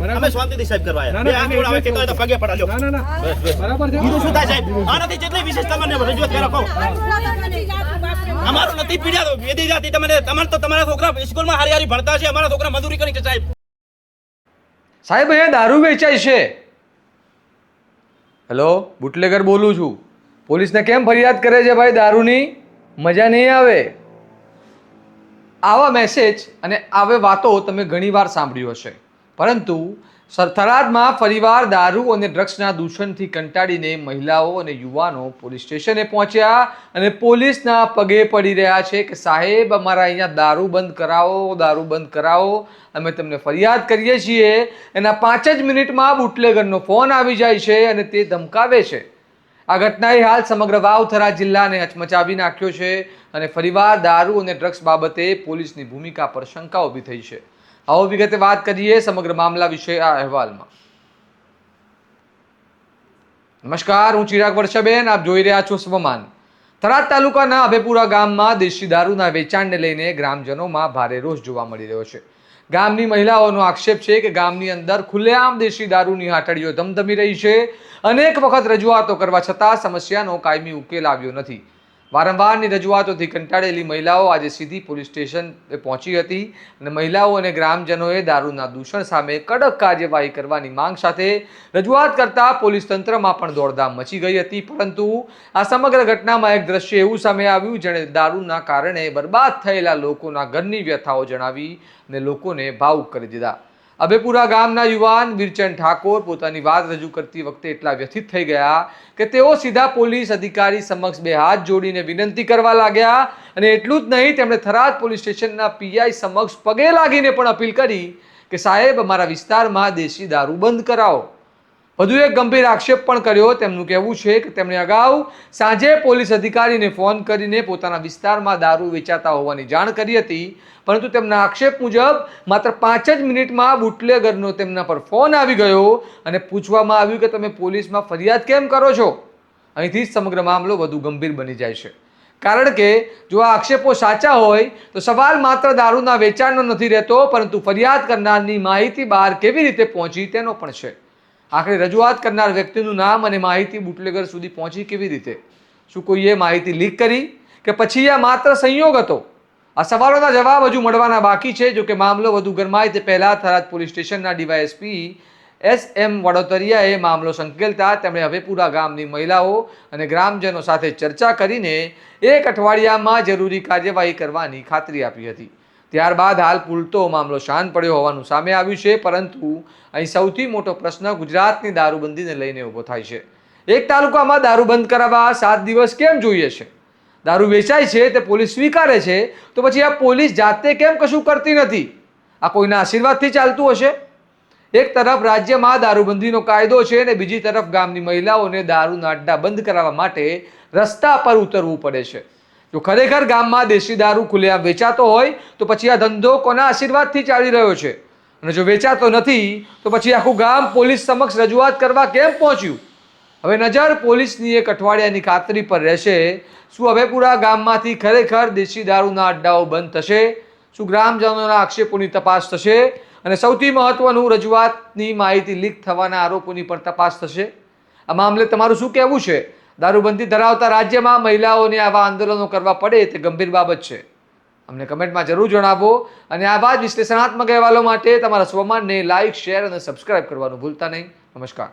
અમે શાંતિથી સાહેબ કરવા આવ્યા. બે હાથ જોડાવે કે તો પગે પડાજો. બરાબર છે. બીજું શું થાય સાહેબ? આનાથી જેટલી વિશેષ તમને રજૂઆત કરો કહો. અમારું નથી પીડ્યા તો વેદી જાતિ તમારે તો તમારા છોકરા સ્કૂલમાં હારી હારી ભણતા છે, અમારા છોકરા મજૂરી કરી છે સાહેબ. સાહેબ અહીંયા દારૂ વેચાય છે. હેલો, બુટલેગર બોલું છું. પોલીસને કેમ ફરિયાદ કરે છે ભાઈ દારૂની? મજા નહીં આવે. આવા મેસેજ અને આવી વાતો તમે ઘણીવાર સાંભળ્યું હશે, પરંતુ થરાદમાં ફરીવાર દારૂ અને ડ્રગ્સના દૂષણથી કંટાળીને મહિલાઓ અને યુવાનો પોલીસ સ્ટેશને પહોંચ્યા અને પોલીસના પગે પડી રહ્યા છે કે સાહેબ અમારા અહીંયા દારૂ બંધ કરાવો, દારૂ બંધ કરાવો, અમે તમને ફરિયાદ કરીએ છીએ. એના 5 જ મિનિટમાં બુટલેગરનો ફોન આવી જાય છે અને તે ધમકાવે છે. આ ઘટનાએ હાલ સમગ્ર વાવથરા જિલ્લાને હચમચાવી નાખ્યો છે અને ફરીવાર દારૂ અને ડ્રગ્સ બાબતે પોલીસની ભૂમિકા પર શંકા ઊભી થઈ છે. આવો વિગતે વાત કરીએ સમગ્ર મામલા વિશે આ અહેવાલમાં. નમસ્કાર, હું ચિરાગ વર્ષાબેન, આપ જોઈ રહ્યા છો સ્વમાન. થરાદ તાલુકાના અભેપુરા ગામમાં દેશી દારૂના વેચાણને લઈને ગ્રામજનોમાં ભારે રોષ જોવા મળી રહ્યો છે. ગામની મહિલાઓનો આક્ષેપ છે કે ગામની અંદર ખુલ્લેઆમ દેશી દારૂની હાટડીઓ ધમધમી રહી છે. અનેક વખત રજૂઆતો કરવા છતાં સમસ્યાનો કાયમી ઉકેલ આવ્યો નથી. વારંવારની રજૂઆતોથી કંટાળેલી મહિલાઓ આજે સીધી પોલીસ સ્ટેશન પહોંચી હતી અને મહિલાઓ અને ગ્રામજનોએ દારૂના દૂષણ સામે કડક કાર્યવાહી કરવાની માંગ સાથે રજૂઆત કરતા પોલીસ તંત્રમાં પણ દોડધામ મચી ગઈ હતી. પરંતુ આ સમગ્ર ઘટનામાં એક દ્રશ્ય એવું સામે આવ્યું જેણે દારૂના કારણે બરબાદ થયેલા લોકોના ઘરની વ્યથાઓ જણાવી અને લોકોને ભાવુક કરી દીધા. અભેપુરા ગામના યુવાન વીરચંદ ઠાકોર પોતાની વાત રજૂ કરતી વખતે એટલા વ્યથિત થઈ ગયા કે તેઓ સીધા પોલીસ અધિકારી સમક્ષ બે હાથ જોડીને વિનંતી કરવા લાગ્યા અને એટલું જ નહીં, તેમણે થરાદ પોલીસ સ્ટેશનના પીઆઈ સમક્ષ પગે લાગીને પણ અપીલ કરી કે સાહેબ અમારા વિસ્તારમાં દેશી દારૂ બંધ કરાવો. વધુ એક ગંભીર આક્ષેપ પણ કર્યો. તેમનું કહેવું છે કે તેમણે અગાઉ સાંજે પોલીસ અધિકારીને ફોન કરીને પોતાના વિસ્તારમાં દારૂ વેચાતા હોવાની જાણ કરી હતી, પરંતુ તેમના આક્ષેપ મુજબ માત્ર 5 જ મિનિટમાં બુટલેગરનો તેમના પર ફોન આવી ગયો અને પૂછવામાં આવ્યું કે તમે પોલીસમાં ફરિયાદ કેમ કરો છો. અહીંથી જ સમગ્ર મામલો વધુ ગંભીર બની જાય છે, કારણ કે જો આ આક્ષેપો સાચા હોય તો સવાલ માત્ર દારૂના વેચાણનો નથી રહેતો, પરંતુ ફરિયાદ કરનારની માહિતી બહાર કેવી રીતે પહોંચી તેનો પણ છે. આખરે રજૂઆત કરનાર વ્યક્તિનું નામ અને માહિતી બુટલેગર સુધી પહોંચી કેવી રીતે? શું કોઈએ માહિતી લીક કરી કે પછી આ માત્ર સંયોગ હતો? આ સવાલોના જવાબ હજુ મળવાના બાકી છે. જો કે મામલો વધુ ગરમાય તે પહેલા થરાદ પોલીસ સ્ટેશનના ડીવાયએસપી SM વડોતરિયાએ મામલો સંકેલતા તેમણે અભેપુરા ગામની મહિલાઓ અને ગ્રામજનો સાથે ચર્ચા કરીને 1 અઠવાડિયામાં જરૂરી કાર્યવાહી કરવાની ખાતરી આપી હતી. ત્યારબાદ હાલ પૂરતો મામલો શાંત પડ્યો હોવાનું સામે આવ્યું છે, પરંતુ અહીં સૌથી મોટો પ્રશ્ન ગુજરાતની દારૂબંધીને લઈને ઊભો થાય છે. એક તાલુકામાં દારૂ બંધ કરાવવા 7 દિવસ કેમ જોઈએ છે? દારૂ વેચાય છે તે પોલીસ સ્વીકારે છે, તો પછી આ પોલીસ જાતે કેમ કશું કરતી નથી? આ કોઈના આશીર્વાદથી ચાલતું હશે? એક તરફ રાજ્યમાં દારૂબંધીનો કાયદો છે અને બીજી તરફ ગામની મહિલાઓને દારૂના અડ્ડા બંધ કરાવવા માટે રસ્તા પર ઉતરવું પડે છે. જો ખરેખર ગામમાં દેશી દારૂ ખુલ્લેઆમ વેચાતો હોય તો પછી આ ધંધો કોના આશીર્વાદથી ચાલી રહ્યો છે? અને જો વેચાતો નથી તો પછી આખું ગામ પોલીસ સમક્ષ રજૂઆત કરવા કેમ પહોંચ્યું? હવે નજર પોલીસની 1 અઠવાડિયાની ખાતરી પર રહેશે. શું અભેપુરા ગામમાંથી ખરેખર દેશી દારૂના અડ્ડાઓ બંધ થશે? શું ગ્રામજનોના આક્ષેપોની તપાસ થશે? અને સૌથી મહત્વનું, રજૂઆતની માહિતી લીક થવાના આરોપોની પણ તપાસ થશે? આ મામલે તમારું શું કહેવું છે? દારૂબંધી ધરાવતા રાજ્યમાં મહિલાઓને આવા આંદોલનો કરવા પડે તે ગંભીર બાબત છે. અમને કમેન્ટમાં જરૂર જણાવો અને આવા જ વિશ્લેષણાત્મક અહેવાલો માટે તમારા સ્વમાનને લાઇક, શેર અને સબસ્ક્રાઇબ કરવાનું ભૂલતા નહીં. નમસ્કાર.